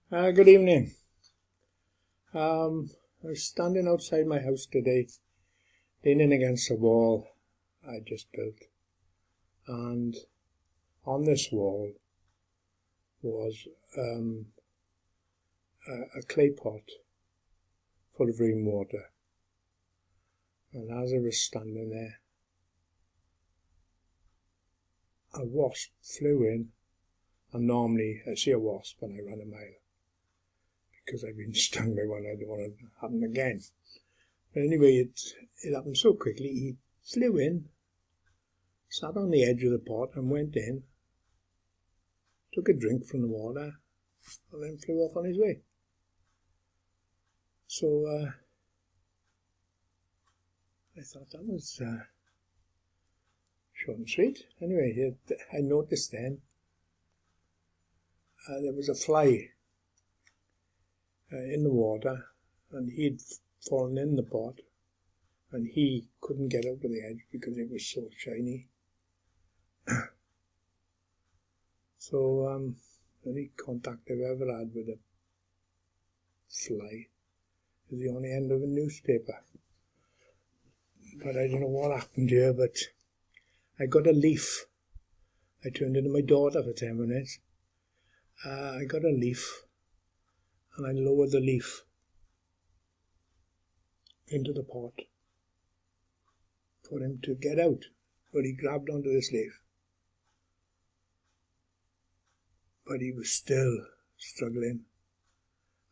Good evening. I was standing outside my house today, leaning against a wall I just built, and on this wall was a clay pot full of rainwater. And as I was standing there, a wasp flew in, and normally I see a wasp and I run a mile, because I've been stung by one. I don't want it to happen again. But anyway, it happened so quickly. He flew in, sat on the edge of the pot and went in, took a drink from the water, and then flew off on his way. So I thought that was short and sweet. Anyway, I noticed then there was a fly in the water, and he'd fallen in the pot, and he couldn't get out of the edge because it was so shiny. So the only contact I've ever had with a fly is the only end of a newspaper. But I don't know what happened here, but I got a leaf. I turned into my daughter for 10 minutes. I got a leaf, and I lowered the leaf into the pot for him to get out. But he grabbed onto this leaf. But he was still struggling.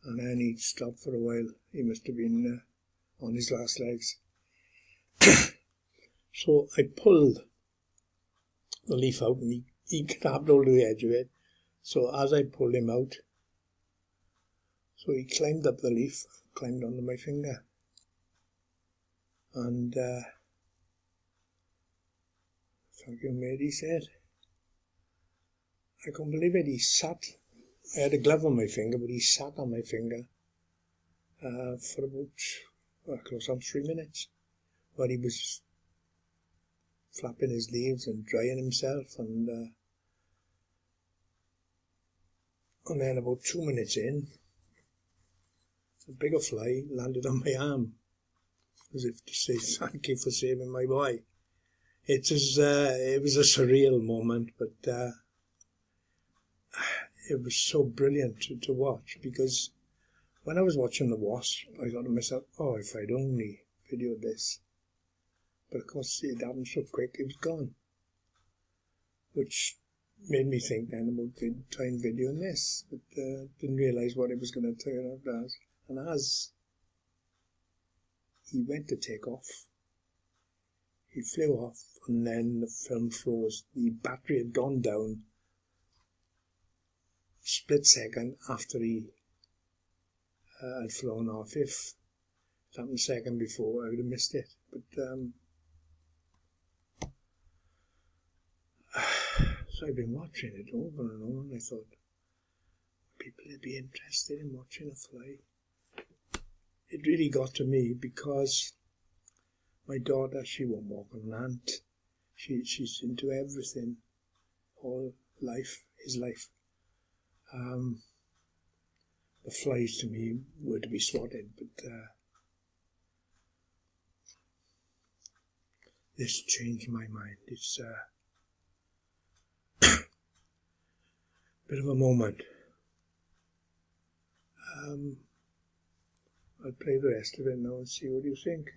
And then he stopped for a while. He must have been on his last legs. So I pulled the leaf out, and he grabbed hold of the edge of it. So as I pulled him out, so he climbed up the leaf, climbed onto my finger. And thank you, mate, he said. I couldn't believe it. He sat. I had a glove on my finger, but he sat on my finger for about close on 3 minutes, where he was flapping his leaves and drying himself, and then about 2 minutes in, a bigger fly landed on my arm, as if to say thank you for saving my boy. It was a surreal moment, but it was so brilliant to watch, because when I was watching the wasp, I thought to myself, oh, if I'd only videoed this. But of course it happened so quick, it was gone. Which made me think then about trying videoing this, but didn't realise what it was going to turn out as. And as he went to take off, he flew off, and then the film froze. The battery had gone down a split second after he had flown off. If it happened a second before, I would have missed it. But so I've been watching it over and over, and I thought, people would be interested in watching a fly. It really got to me, because my daughter, she won't walk on land. She's into everything. All life is life. The flies to me were to be swatted, but this changed my mind. It's a bit of a moment. I'll play the rest of it now and see what you think.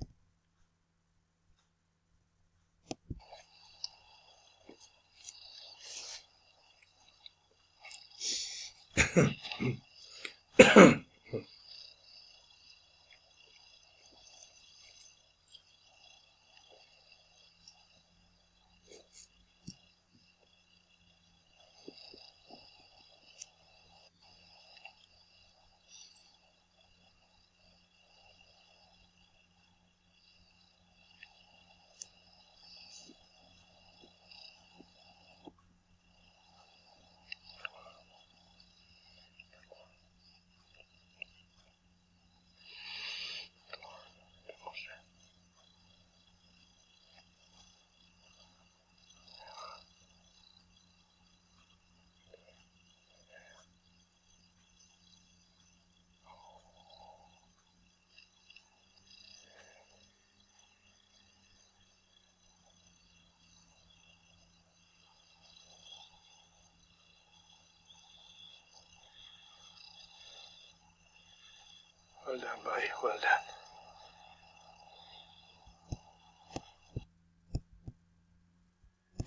Well done, buddy. Well done.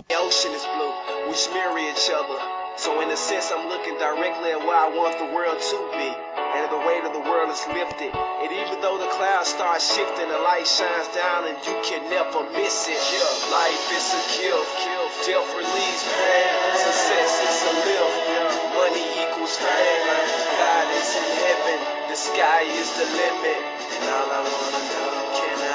The ocean is blue. We smear each other. So in a sense, I'm looking directly at where I want the world to be. And the weight of the world is lifted. And even though the clouds start shifting, the light shines down and you can never miss it. Yeah. Life is a gift. Death relieves pain. Success is a lift. Money equals fame. God is in heaven. The sky is the limit. And all I wanna know, can I?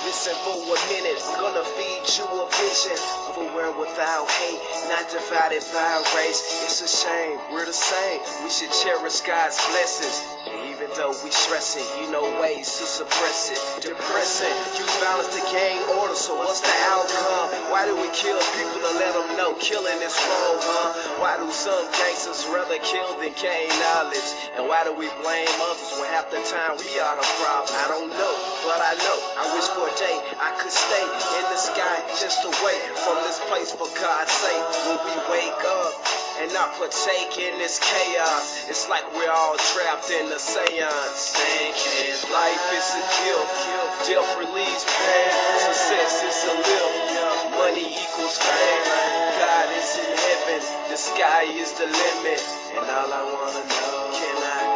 Listen for a minute, I'm gonna feed you a vision of a world without hate, not divided by race. It's a shame, we're the same. We should cherish God's blessings. And even though we stress it, you know ways to suppress it. Depressing, use violence to gain order, so what's the outcome? Why do we kill people to let them know killing is wrong, huh? Why do some gangsters rather kill than gain knowledge? And why do we blame others when half the time we are the problem? I don't know, but I know. I wish for a day I could stay in the sky just away from this place for God's sake. When we wake up and not partake in this chaos, it's like we're all trapped in a seance. Thinking life is a gift, death relieves pain, success is a lift, money equals fame. God is in heaven, the sky is the limit, and all I wanna know, can I?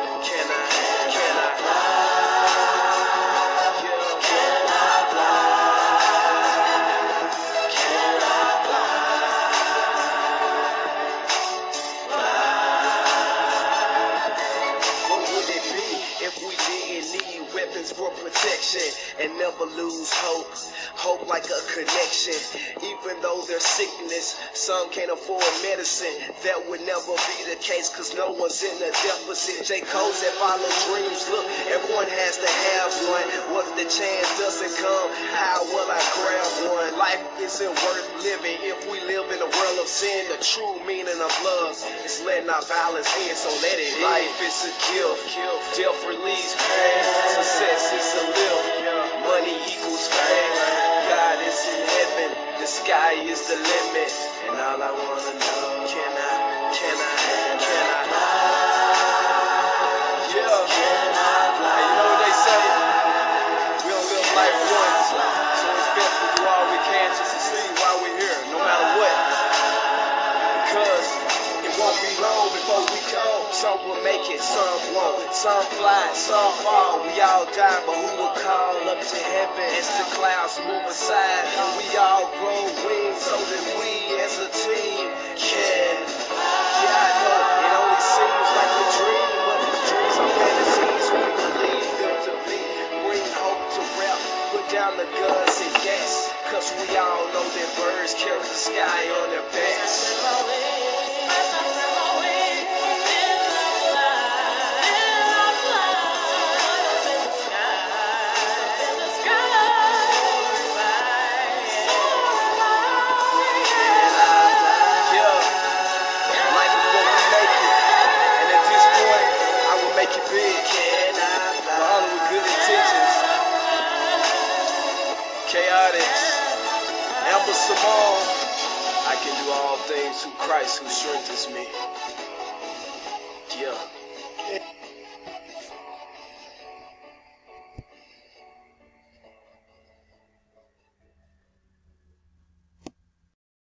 For protection and never lose hope like a connection. Even though there's sickness, some can't afford medicine. That would never be the case, cause no one's in a deficit. J. Cole said follow dreams. Look, everyone has to have one. What if the chance doesn't come? How will I grab one? Life isn't worth living if we live in a world of sin. The true meaning of love is letting our violence in, so let it in. Life is a gift, death relieves pain, success is a lift, money equals fame. God is in heaven, the sky is the limit, and all I wanna know, can I? Yeah, you know what they say, we don't live life once, so it's best to do all we can just to see why we're here, no matter what, because it won't be long before we go. Some will make it, some won't. Some fly, some fall. We all die, but who will call up to heaven as the clouds move aside? We all grow wings so that we as a team can. Yeah, I know it only seems like a dream, but dreams are fantasies we believe them to be. Bring hope to rap, put down the guns and gas, cause we all know that birds carry the sky on their backs. Simone, I can do all things through Christ who strengthens me. Yeah.